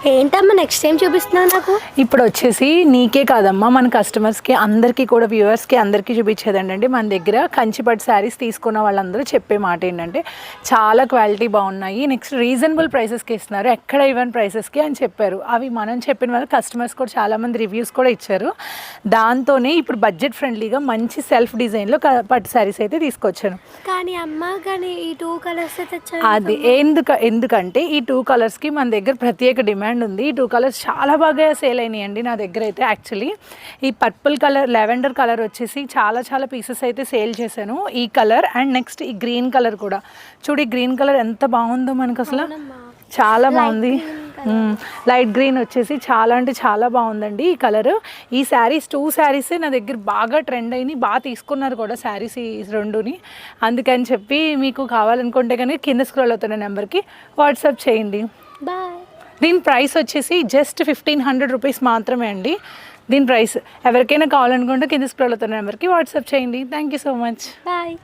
ఏంటమ్మా next time చూపిస్తున్నావు నాకు? ఇప్పుడు వచ్చేసి నీకే కాదమ్మా, మన కస్టమర్స్కి అందరికీ కూడా, వ్యూవర్స్కి అందరికీ చూపించేది ఏంటంటే, మన దగ్గర కంచిపట్టు శారీస్ తీసుకున్న వాళ్ళందరూ చెప్పే మాట ఏంటంటే చాలా క్వాలిటీ బాగున్నాయి, నెక్స్ట్ రీజనబుల్ ప్రైసెస్కి ఇస్తున్నారు, ఎక్కడ ఇవ్వని ప్రైసెస్కి అని చెప్పారు. అవి మనం చెప్పిన వాళ్ళు కస్టమర్స్ కూడా చాలామంది రివ్యూస్ కూడా ఇచ్చారు. దాంతోనే ఇప్పుడు బడ్జెట్ ఫ్రెండ్లీగా మంచి సెల్ఫ్ డిజైన్లో పట్టు శారీస్ అయితే తీసుకొచ్చాను. కానీ ఈ 2 కలర్స్ అది ఎందుకంటే ఈ 2 కలర్స్కి మన దగ్గర ప్రత్యేక డిమాండ్ ఉంది. ఈ 2 కలర్స్ చాలా బాగా సేల్ అయినాయండి నా దగ్గర అయితే. యాక్చువల్లీ ఈ పర్పుల్ కలర్, లెవెండర్ కలర్ వచ్చేసి చాలా పీసెస్ అయితే సేల్ చేశాను. ఈ కలర్ అండ్ నెక్స్ట్ ఈ గ్రీన్ కలర్ కూడా చూడు, ఈ గ్రీన్ కలర్ ఎంత బాగుందో మనకు, అసలు చాలా బాగుంది. లైట్ గ్రీన్ వచ్చేసి చాలా అంటే చాలా బాగుందండి ఈ కలర్. ఈ శారీస్ 2 శారీసే నా దగ్గర బాగా ట్రెండ్ అయినాయి, బాగా తీసుకున్నారు కూడా శారీస్ ఈ 2ని. అందుకని చెప్పి మీకు కావాలనుకుంటే కానీ కింద స్క్రోల్ అవుతున్న నెంబర్కి వాట్సాప్ చేయండి. బాయ్. దీని ప్రైస్ వచ్చేసి జస్ట్ 1500 రూపీస్ మాత్రమే అండి. దీని ప్రైస్ ఎవరికైనా కావాలనుకుంటే కింద స్క్రోల్ అవుతున్న నెంబర్కి వాట్సాప్ చేయండి. Thank you so much. Bye.